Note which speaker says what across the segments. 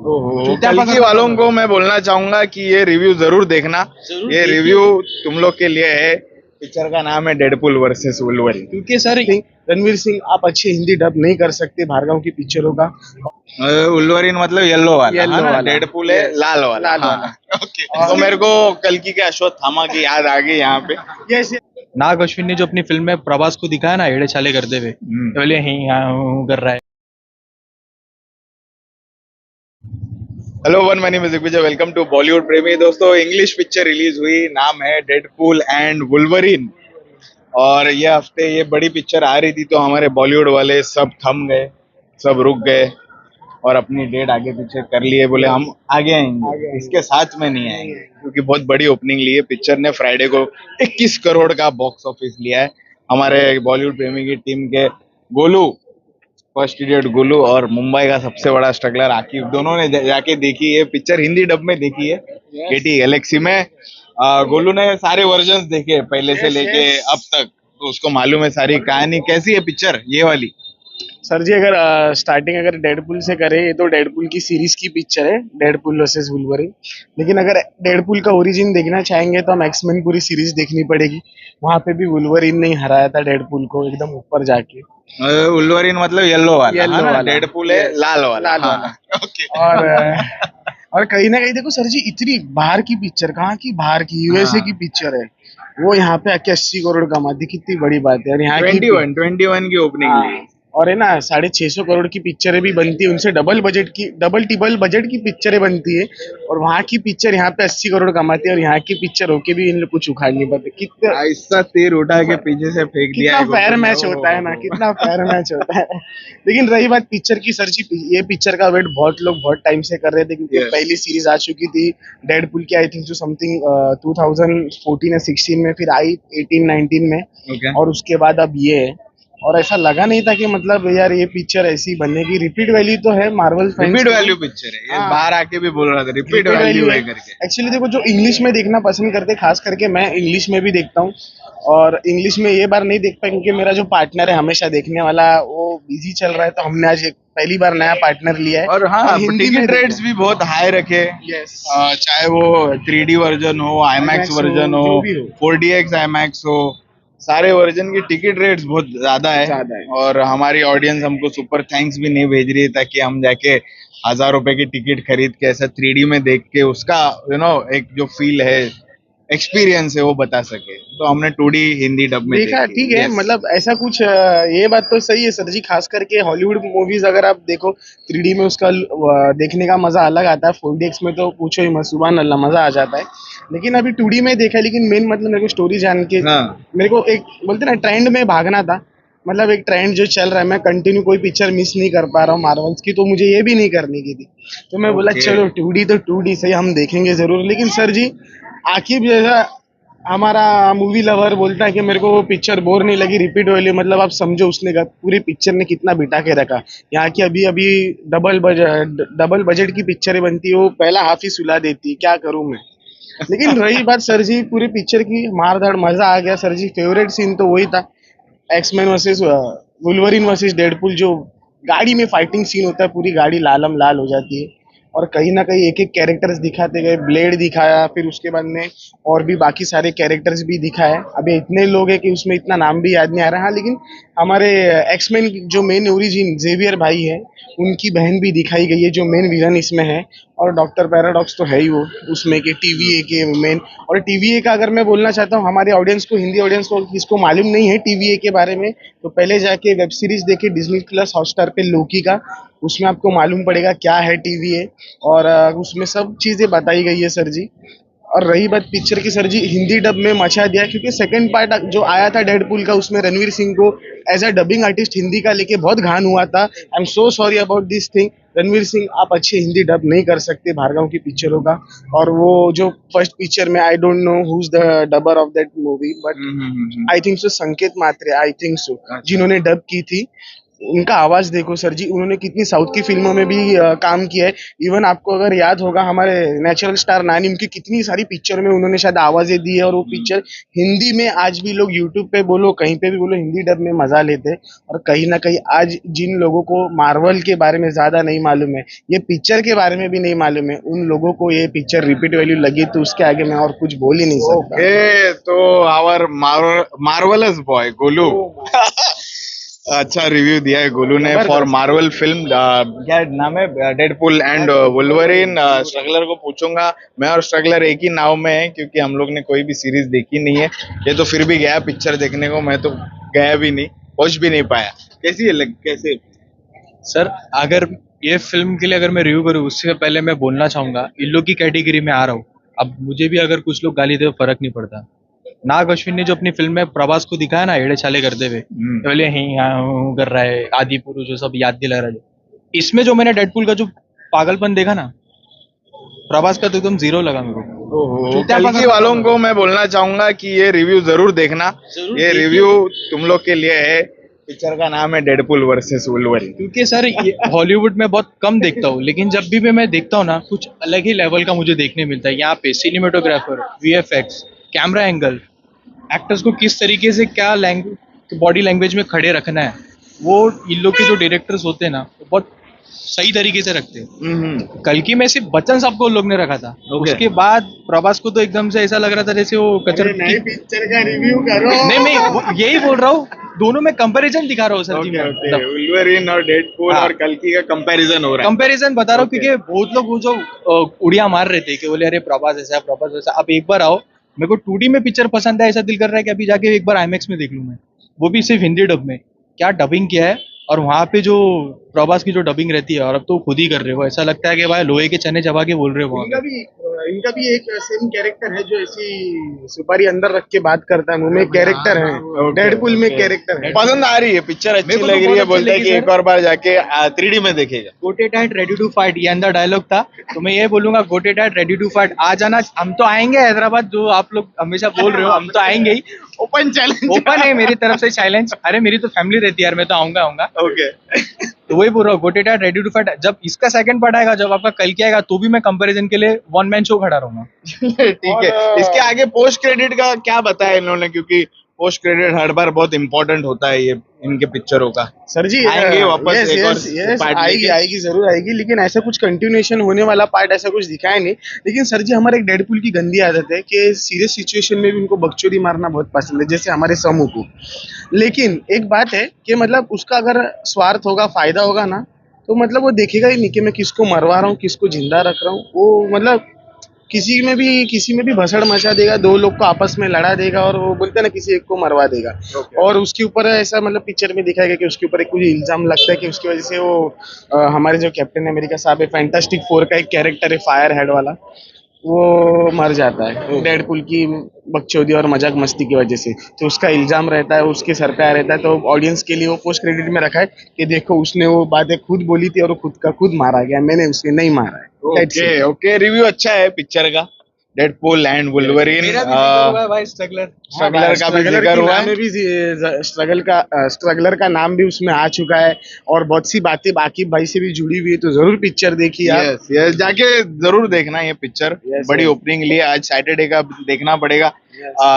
Speaker 1: ओहो, कल्कि वालों को मैं बोलना चाहूंगा कि ये रिव्यू जरूर देखना। ये रिव्यू तुम लोग के लिए है। पिक्चर का नाम है डेडपुल वर्सेस वुल्वरीन।
Speaker 2: क्योंकि सर रणवीर सिंह आप अच्छे हिंदी डब नहीं कर सकते भार्गव की पिक्चरों का।
Speaker 1: वुल्वरीन मतलब येलो वाला,
Speaker 2: येलो
Speaker 1: हाँ ना?
Speaker 2: वाला,
Speaker 1: डेडपुल है
Speaker 2: yes,
Speaker 1: लाल वाला,
Speaker 2: लाल
Speaker 1: हाँ।
Speaker 2: वाला।
Speaker 1: ओके, तो मेरे को कल्कि के अश्वत्थामा की याद आ गई यहाँ पे।
Speaker 2: यस,
Speaker 3: नाग अश्विन ने जो अपनी फिल्म में प्रभास को दिखाया ना एड़े छाले करते हुए, तो बोले कर रहा है।
Speaker 1: हेलो वन, मनी music Vijay, welcome to Bollywood प्रेमी। दोस्तों, इंग्लिश पिक्चर रिलीज हुई, नाम है डेडपूल एंड वुल्वरीन। और ये हफ्ते ये बड़ी पिक्चर आ रही थी तो हमारे बॉलीवुड वाले सब थम गए, सब रुक गए और अपनी डेट आगे पीछे कर लिए। बोले हम आगे आएंगे, इसके साथ में नहीं आएंगे, क्योंकि बहुत बड़ी ओपनिंग ली है पिक्चर ने। फ्राइडे को 21 करोड़ का बॉक्स ऑफिस लिया है। हमारे बॉलीवुड प्रेमी की टीम के गोलू, फर्स्ट इडियट गोलू, और मुंबई का सबसे बड़ा स्ट्रगलर आकिब, दोनों ने जाके देखी है पिक्चर, हिंदी डब में देखी है केटी गैलेक्सी में। गोलू ने सारे वर्जन्स देखे पहले से लेके अब तक, तो उसको मालूम है सारी कहानी। कैसी है पिक्चर ये वाली?
Speaker 2: सर जी अगर स्टार्टिंग अगर डेडपुल से करें, ये तो डेडपुल की सीरीज की पिक्चर है, डेडपुल वर्सेस वुल्वरीन। लेकिन अगर डेडपुल का ओरिजिन देखना चाहेंगे तो हम एक्समैन पूरी सीरीज देखनी पड़ेगी। वहां पे भी वुल्वरीन ने ही हराया था डेडपुल को एकदम ऊपर जाके।
Speaker 1: वुल्वरीन मतलब येलो वाला,
Speaker 2: येलो
Speaker 1: हाँ ना?
Speaker 2: वाला,
Speaker 1: डेडपुल है
Speaker 2: yes,
Speaker 1: लाल वाला,
Speaker 2: लाल
Speaker 1: हाँ।
Speaker 2: वाला।
Speaker 1: ओके।
Speaker 2: और कहीं ना कहीं देखो सर जी, इतनी बाहर की पिक्चर, कहाँ की बाहर की, यूएसए
Speaker 1: हाँ।
Speaker 2: की पिक्चर है, वो यहाँ पे आके 80 करोड़ कमाती, कितनी बड़ी बात है। और यहाँ की
Speaker 1: 21 की ओपनिंग ली।
Speaker 2: हाँ, और है ना 650 करोड़ की पिक्चरें भी बनती है, उनसे डबल बजट की, डबल टिबल बजट की पिक्चरें बनती है। और वहाँ की पिक्चर यहाँ पे 80 करोड़ कमाती है, और यहाँ की पिक्चर होके भी इन लोग कुछ उखाड़ नहीं पाते। कितना
Speaker 1: ऐसा तीर उठा के पीछे से फेंक दिया
Speaker 2: कितना
Speaker 1: है
Speaker 2: फेयर
Speaker 1: गोलू ने।
Speaker 2: मैच होता है ना, कितना फेयर मैच होता है। लेकिन रही बात पिक्चर की सर जी, ये पिक्चर का वेट बहुत लोग बहुत टाइम से कर रहे थे, क्योंकि
Speaker 1: Yes.
Speaker 2: पहली सीरीज आ चुकी थी डेडपुल की, आई थिंक जो समथिंग 2014 या 16 में, फिर आई 18-19 में,
Speaker 1: Okay.
Speaker 2: और उसके बाद अब ये है। और ऐसा लगा नहीं था कि मतलब यार ये पिक्चर ऐसी बनेगी। रिपीट वैल्यू तो है मार्वल फैंस
Speaker 1: रिपीट
Speaker 2: को।
Speaker 1: वैल्यू पिक्चर है ये,
Speaker 2: हाँ।
Speaker 1: बाहर आके भी बोल रहा था रिपीट
Speaker 2: रिपीट
Speaker 1: वैल्यू
Speaker 2: है
Speaker 1: है करके।
Speaker 2: एक्चुअली। देखो जो इंग्लिश में देखना पसंद करते, खास करके मैं इंग्लिश में भी देखता हूँ, और इंग्लिश में ये बार नहीं देख पाया क्योंकि मेरा जो पार्टनर है हमेशा देखने वाला, वो बिजी चल रहा है, तो हमने आज एक पहली बार नया पार्टनर लिया है।
Speaker 1: और हाँ,
Speaker 2: हिंदी में
Speaker 1: टिकट रेट्स भी बहुत हाई रखे।
Speaker 2: यस,
Speaker 1: चाहे वो 3D वर्जन हो, आईमैक्स
Speaker 2: IMAX हो,
Speaker 1: वर्जन हो,
Speaker 2: जो भी हो।
Speaker 1: 4DX आईमैक्स हो, सारे वर्जन की टिकट रेट्स बहुत ज्यादा है।
Speaker 2: ज्यादा है।
Speaker 1: और हमारी ऑडियंस हमको सुपर थैंक्स भी नहीं भेज रही है, ताकि हम जाके 1000 रुपए की टिकट खरीद के ऐसा 3D में देख के उसका एक जो फील है, एक्सपीरियंस है, वो बता सके। तो हमने 2D हिंदी डब में
Speaker 2: देखा,
Speaker 1: देखी।
Speaker 2: ठीक है।
Speaker 1: Yes.
Speaker 2: मतलब ऐसा कुछ ये बात तो सही है सर जी, खास करके हॉलीवुड मूवीज अगर आप देखो 3D में, उसका देखने का मजा अलग आता है। 4DX में तो पूछो ही मत, सुभान अल्लाह, मजा आ जाता है। लेकिन अभी 2D में देखा है, लेकिन मेन मतलब मेरे को स्टोरी जान के,
Speaker 1: हाँ।
Speaker 2: मेरे को एक बोलते ना ट्रेंड में भागना था। मतलब एक ट्रेंड जो चल रहा है, मैं कंटिन्यू कोई पिक्चर मिस नहीं कर पा रहा हूँ मार्वल्स की, तो मुझे ये भी नहीं करनी की थी। तो मैं बोला
Speaker 1: Okay.
Speaker 2: चलो 2D तो 2D सही, हम देखेंगे जरूर। लेकिन सर जी आकिब जैसा हमारा मूवी लवर बोलता है कि मेरे को वो पिक्चर बोर नहीं लगी, रिपीट वैल्यू, मतलब आप समझो उसने पूरी पिक्चर ने कितना बिठा के रखा। यहाँ की अभी अभी डबल बजट की पिक्चरें बनती है, वो पहला हाफ ही सुला देती है, क्या करूं मैं। लेकिन रही बात सर जी पूरी पिक्चर की, मारधाड़ मजा आ गया सर जी। फेवरेट सीन तो वही था, X Man versus Wolverine versus Deadpool, जो गाड़ी में फाइटिंग सीन होता है, पूरी गाड़ी लालम लाल हो जाती है। और कहीं ना कहीं एक एक कैरेक्टर्स दिखाते गए, ब्लेड दिखाया, फिर उसके बाद में और भी बाकी सारे कैरेक्टर्स भी दिखाए। अभी इतने लोग हैं कि उसमें इतना नाम भी याद नहीं आ रहा। हाँ, लेकिन हमारे एक्समैन जो मेन ओरिजिन जेवियर भाई है, उनकी बहन भी दिखाई गई है, जो मेन विलन इसमें है। और डॉक्टर पैराडॉक्स तो है ही वो उसमें के टीवीए के मेन। और टीवीए का अगर मैं बोलना चाहता हूँ हमारे ऑडियंस को, हिंदी ऑडियंस को, किसको मालूम नहीं है टीवीए के बारे में, तो पहले जाके वेब सीरीज देखे डिज्नी प्लस हॉटस्टार पे लोकी का, उसमें आपको मालूम पड़ेगा क्या है टीवीए। और उसमें सब चीजें बताई गई है सर जी। और रही बात पिक्चर की सर जी, हिंदी डब में मचा दिया, क्योंकि सेकंड पार्ट जो आया था डेडपुल का, उसमें रणवीर सिंह को as a dubbing artist Hindi का लेके बहुत घान हुआ था। I am so sorry about this thing. Ranveer Singh आप अच्छे हिंदी डब नहीं कर सकते भार्गव की पिक्चरों का। और वो जो फर्स्ट पिक्चर में, I don't know who is the Dabur of that movie, but I think so संकेत मात्रे, आई थिंक सो, जिन्होंने डब की थी। उनका आवाज देखो सर जी, उन्होंने कितनी साउथ की फिल्मों में भी काम किया है। इवन आपको अगर याद होगा हमारे नेचुरल स्टार नानी, उनकी कितनी सारी पिक्चर में उन्होंने शायद आवाजें दी है, और वो पिक्चर हिंदी में आज भी लोग यूट्यूब पे बोलो कहीं पे भी बोलो हिंदी डब में मजा लेते हैं। और कहीं ना कहीं आज जिन लोगों को मार्वल के बारे में ज्यादा नहीं मालूम है, ये पिक्चर के बारे में भी नहीं मालूम है, उन लोगों को ये पिक्चर रिपीट वैल्यू लगी, तो उसके आगे मैं और कुछ बोल ही नहीं सकता।
Speaker 1: ओके, तो आवर मार्वलस बॉय गोलू अच्छा रिव्यू दिया है गोलू ने फॉर मार्वल फिल्म। क्या नाम है? Deadpool and Wolverine. स्ट्रगलर को पूछूंगा, मैं और स्ट्रगलर एक ही नाव में है क्योंकि हम लोग ने कोई भी सीरीज देखी नहीं है। ये तो फिर भी गया पिक्चर देखने को, मैं तो गया भी नहीं, पहुंच भी नहीं पाया। कैसी है कैसे?
Speaker 3: सर अगर ये फिल्म के लिए अगर मैं रिव्यू करूँ उससे पहले मैं बोलना चाहूंगा, इन लोग की कैटेगरी में आ रहा हूँ। अब मुझे भी अगर कुछ लोग गाली दे तो फर्क नहीं पड़ता। नाग अश्विन ने जो अपनी फिल्म में प्रभास को दिखाया ना एड़े छाले करते हुए, तो बोले ही हाँ हूँ कर रहा है, आदि पुरुष जो सब याद दिला रहा है। इसमें जो मैंने डेडपूल का जो पागलपन देखा ना, प्रभास का तो एकदम जीरो लगा मेरे को। चूतिया
Speaker 1: कल्कि
Speaker 3: पागल
Speaker 1: वालों
Speaker 3: लगा।
Speaker 1: को मैं बोलना चाहूंगा कि ये रिव्यू जरूर देखना।
Speaker 3: जरूर
Speaker 1: ये
Speaker 3: देखिए।
Speaker 1: रिव्यू तुम लोग के लिए है। पिक्चर का नाम है डेडपुल वर्सेस वुल्वरीन।
Speaker 3: क्योंकि सर ये हॉलीवुड में बहुत कम देखता हूँ, लेकिन जब भी मैं देखता हूँ ना, कुछ अलग ही लेवल का मुझे देखने मिलता है। यहाँ पे cinematographer, VFX, camera angle, actors को किस तरीके से क्या बॉडी लैंग्वेज में खड़े रखना है, वो इन लोग के जो डायरेक्टर्स होते हैं ना, वो बहुत सही तरीके से रखते हैं। कल्कि में सिर्फ बच्चन साहब को उन लोग ने रखा था। उसके बाद प्रभास को तो एकदम से ऐसा लग रहा था जैसे वो कचर
Speaker 2: नई पिक्चर का रिव्यू करो।
Speaker 3: नहीं मैं यही बोल रहा हूँ, दोनों में कंपैरिजन दिखा रहा हूँ सर जी मैं।
Speaker 1: वुल्वरीन और डेडपुल
Speaker 3: हाँ।
Speaker 1: और कल्कि का कंपैरिजन हो रहा है।
Speaker 3: कंपैरिजन बता रहा हूँ क्योंकि बहुत लोग वो जो उड़िया मार रहे थे कि बोले अरे प्रभास ऐसा है प्रभास वैसा। अब एक बार आओ, मेरे को 2D में पिक्चर पसंद है, ऐसा दिल कर रहा है कि अभी जाके एक बार आईमैक्स में देख लूं मैं, वो भी सिर्फ हिंदी डब में। क्या डबिंग किया है, और वहां पे जो प्रभास की जो डबिंग रहती है, और अब तो खुद ही कर रहे हो, ऐसा लगता है कि भाई लोहे के चने चबा के बोल रहे हो वहां पे।
Speaker 2: इनका भी एक सेम कैरेक्टर है जो ऐसी सुपारी अंदर रख के बात करता है, मुंह में कैरेक्टर है, डेडपुल में कैरेक्टर है।
Speaker 1: पसंद आ रही है पिक्चर, अच्छी
Speaker 3: मेरे को तो
Speaker 1: लग रही
Speaker 3: बहुत
Speaker 1: है।
Speaker 3: अच्छी
Speaker 1: बोलता है
Speaker 3: लगी
Speaker 1: कि
Speaker 3: सर।
Speaker 1: एक और बार जाके 3D में देखेगा।
Speaker 3: गोटे टाइट रेडी टू फाइट, ये अंदर डायलॉग था, तो मैं ये बोलूंगा गोटे टाइट रेडी टू फाइट आ जाना। हम तो आएंगे हैदराबाद, जो आप लोग हमेशा बोल रहे हो, हम तो आएंगे ही।
Speaker 1: Open challenge.
Speaker 3: ओपन है मेरी तरफ से चैलेंज। अरे मेरी तो फैमिली रहती है यार, मैं तो आऊंगा आऊंगा।
Speaker 1: ओके
Speaker 3: तो वही बोल रहा हूँ, गोटे टाइट रेडी टू फाइट। जब इसका सेकंड पार्ट आएगा, जब आपका कल क्या आएगा, तो भी मैं कंपैरिजन के लिए वन मैन शो खड़ा रहूंगा।
Speaker 1: ठीक है। इसके आगे पोस्ट क्रेडिट का क्या बताया इन्होंने? क्योंकि पोस्ट क्रेडिट हर बार बहुत इंपॉर्टेंट होता है ये इनके पिक्चरों का।
Speaker 2: सर जी
Speaker 1: आएंगे वापस
Speaker 2: यस
Speaker 1: एक और
Speaker 2: यस यस
Speaker 1: part
Speaker 2: आएगी
Speaker 1: लेके?
Speaker 2: आएगी जरूर आएगी, लेकिन ऐसा कुछ कंटिन्यूएशन होने वाला पार्ट ऐसा कुछ दिखाया नहीं। लेकिन सर जी हमारे एक डेडपुल की गंदी आदत है कि सीरियस सिचुएशन में भी उनको बकचोदी मारना बहुत पसंद है, जैसे हमारे समूह को। लेकिन एक बात है कि मतलब उसका अगर स्वार्थ होगा, फायदा होगा ना, तो मतलब वो देखेगा ही नहीं कि मैं किसको मरवा रहा हूँ, किसको जिंदा रख रहा हूँ। वो मतलब किसी में भी भसड़ मचा देगा, दो लोग को आपस में लड़ा देगा, और वो बोलते हैं ना किसी एक को मरवा देगा। और उसके ऊपर ऐसा मतलब पिक्चर में दिखाया गया कि उसके ऊपर एक कुछ इल्जाम लगता है कि उसकी वजह से वो हमारे जो कैप्टन अमेरिका साहब है, फैंटास्टिक फोर का एक कैरेक्टर है फायर हेड वाला, वो मर जाता है डेडपुल की बकचोदी और मजाक मस्ती की वजह से। तो उसका इल्जाम रहता है, उसके सर पे आ रहता है। तो ऑडियंस के लिए वो पोस्ट क्रेडिट में रखा है कि देखो उसने वो बातें खुद बोली थी और वो खुद का खुद मारा गया, मैंने उसे नहीं मारा है। That's it.
Speaker 1: Okay okay, review अच्छा है पिक्चर का। Deadpool and Wolverine.
Speaker 3: भाई स्ट्रगलर।
Speaker 1: स्ट्रगलर का भी जिक्र हुआ है।
Speaker 2: स्ट्रगलर का नाम भी उसमें आ चुका है, और बहुत सी बातें बाकी भाई से भी जुड़ी हुई है, तो जरूर पिक्चर देखिए आप।
Speaker 1: यस यस, जाके जरूर देखना ये पिक्चर।
Speaker 2: Yes,
Speaker 1: बड़ी
Speaker 2: yes.
Speaker 1: ओपनिंग लिए, आज सैटरडे का देखना पड़ेगा।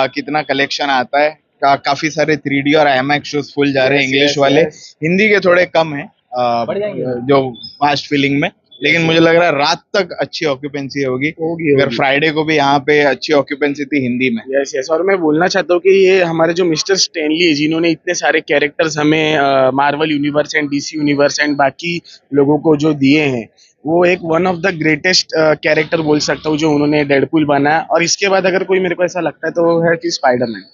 Speaker 1: कितना कलेक्शन आता है। काफी सारे 3D और IMAX शोज फुल जा रहे हैं,
Speaker 2: Yes,
Speaker 1: इंग्लिश
Speaker 2: yes,
Speaker 1: वाले।
Speaker 2: yes.
Speaker 1: हिंदी के थोड़े कम है
Speaker 3: बढ़ जाएंगे।
Speaker 1: जो फास्ट फीलिंग में, लेकिन मुझे लग रहा है रात तक अच्छी ऑक्यूपेंसी होगी। अगर फ्राइडे को भी यहाँ पे अच्छी ऑक्यूपेंसी थी हिंदी में।
Speaker 2: यस यस, और मैं बोलना चाहता हूँ कि ये हमारे जो मिस्टर स्टैनली है, जिन्होंने इतने सारे कैरेक्टर्स हमें Marvel universe and DC universe and बाकी लोगों को जो दिए हैं, वो एक one of the greatest character बोल सकता हूँ जो उन्होंने डेडपुल बनाया। और इसके बाद अगर कोई मेरे को ऐसा लगता है तो वो है कि स्पाइडरमैन।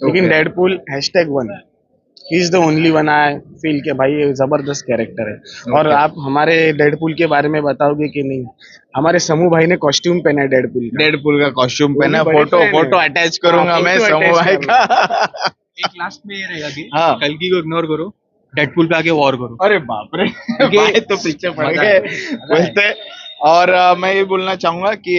Speaker 2: लेकिन Deadpool #1 he is the only one I feel के भाई ये जबरदस्त कैरेक्टर है। और आप हमारे डेडपुल के बारे में बताओगे कि नहीं, हमारे समूह भाई ने कॉस्ट्यूम पहना है डेडपुल का।
Speaker 1: डेडपुल का कॉस्ट्यूम
Speaker 2: वो भी
Speaker 1: पहना,
Speaker 2: बड़े
Speaker 1: फोटो
Speaker 2: fan है।
Speaker 1: फोटो अटैच करूंगा
Speaker 2: हाँ,
Speaker 1: मैं
Speaker 2: फोटो
Speaker 1: समूह
Speaker 2: attach
Speaker 1: भाई
Speaker 2: करना।
Speaker 1: का।
Speaker 3: एक लास्ट में ये रहेगा कि
Speaker 1: हाँ।
Speaker 3: कल्कि को इग्नोर करो, डेडपूल पे आके वॉर करो।
Speaker 1: अरे बाप रे, भाई तो पीछे पड़
Speaker 3: मजा
Speaker 1: गए
Speaker 3: है, मजा है।
Speaker 1: बोलते। और मैं ये बोलना चाहूंगा कि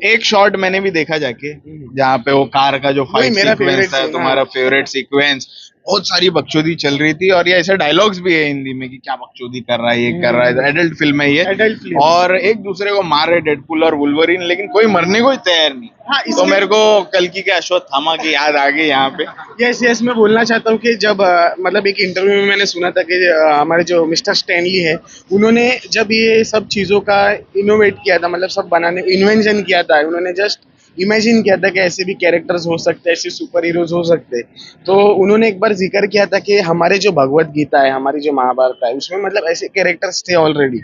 Speaker 1: एक शॉट मैंने भी देखा जाके, जहाँ पे वो कार का जो
Speaker 2: वही
Speaker 1: फाइट
Speaker 2: मेरा
Speaker 1: सीक्वेंस
Speaker 2: favorite
Speaker 1: है,
Speaker 2: scene,
Speaker 1: तुम्हारा फेवरेट सीक्वेंस, बहुत सारी बकचोदी चल रही थी, और ये ऐसे डायलॉग्स भी है हिंदी में कि क्या बकचोदी कर रहा है, ये कर रहा है। एडल्ट फिल्म है ये,
Speaker 2: Adult film।
Speaker 1: और एक दूसरे को मार रहे डेडपुल और वुल्वरीन, लेकिन कोई मरने को ही तैयार नहीं।
Speaker 2: हाँ,
Speaker 1: तो
Speaker 2: इसके-
Speaker 1: मेरे को कल्कि के अश्वत्थामा की याद आ गई यहाँ पे।
Speaker 2: यस यस, मैं बोलना चाहता हूँ कि जब मतलब एक इंटरव्यू में मैंने सुना था कि हमारे जो मिस्टर स्टैनली है, उन्होंने जब ये सब चीज़ों का इनोवेट किया था, मतलब सब बनाने इन्वेंशन किया था, उन्होंने जस्ट इमेजिन किया था कि ऐसे भी कैरेक्टर्स हो सकते हैं, ऐसे सुपर हीरोज हो सकते हैं। तो उन्होंने एक बार जिक्र किया था कि हमारे जो भगवत गीता है, हमारी जो महाभारत है, उसमें मतलब ऐसे कैरेक्टर्स थे ऑलरेडी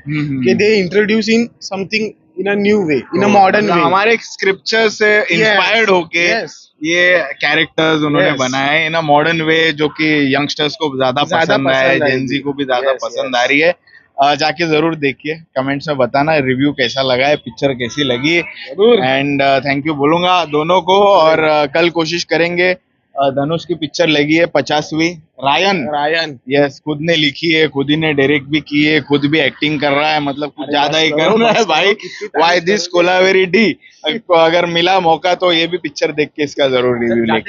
Speaker 2: कि they introduce in something in a new way, in a modern
Speaker 1: मतलब
Speaker 2: वे।
Speaker 1: हमारे स्क्रिप्चर से इंस्पायर्ड होके
Speaker 2: yes।
Speaker 1: ये कैरेक्टर्स उन्होंने
Speaker 2: Yes।
Speaker 1: बनाए इन अ मॉडर्न वे, जो कि यंगस्टर्स को ज्यादा
Speaker 2: ज्यादा
Speaker 1: पसंद आया है,
Speaker 2: पसंद
Speaker 1: जेनजी
Speaker 2: आएगी।
Speaker 1: को भी ज्यादा
Speaker 2: Yes,
Speaker 1: पसंद
Speaker 2: yes।
Speaker 1: आ रही है। जाके जरूर देखिए, कमेंट्स में बताना रिव्यू कैसा लगा है, पिक्चर कैसी लगी।
Speaker 2: जरूर।
Speaker 1: एंड थैंक यू बोलूंगा दोनों को, और कल कोशिश करेंगे। धनुष की पिक्चर लगी है 50वीं, रायन।
Speaker 2: रायन।
Speaker 1: यस, खुद ने लिखी है, खुद ही ने डायरेक्ट भी की है, खुद भी एक्टिंग कर रहा है, मतलब कुछ
Speaker 2: अरे
Speaker 1: ज्यादा
Speaker 2: बस
Speaker 1: ही
Speaker 2: करो,
Speaker 1: कर रहा है
Speaker 2: बस करो,
Speaker 1: भाई।
Speaker 2: कितनी तारीफ
Speaker 1: वाई दिस
Speaker 2: करोगे?
Speaker 1: कोलावेरी डी। अगर मिला मौका तो ये भी पिक्चर देख के इसका जरूर रिव्यू लेके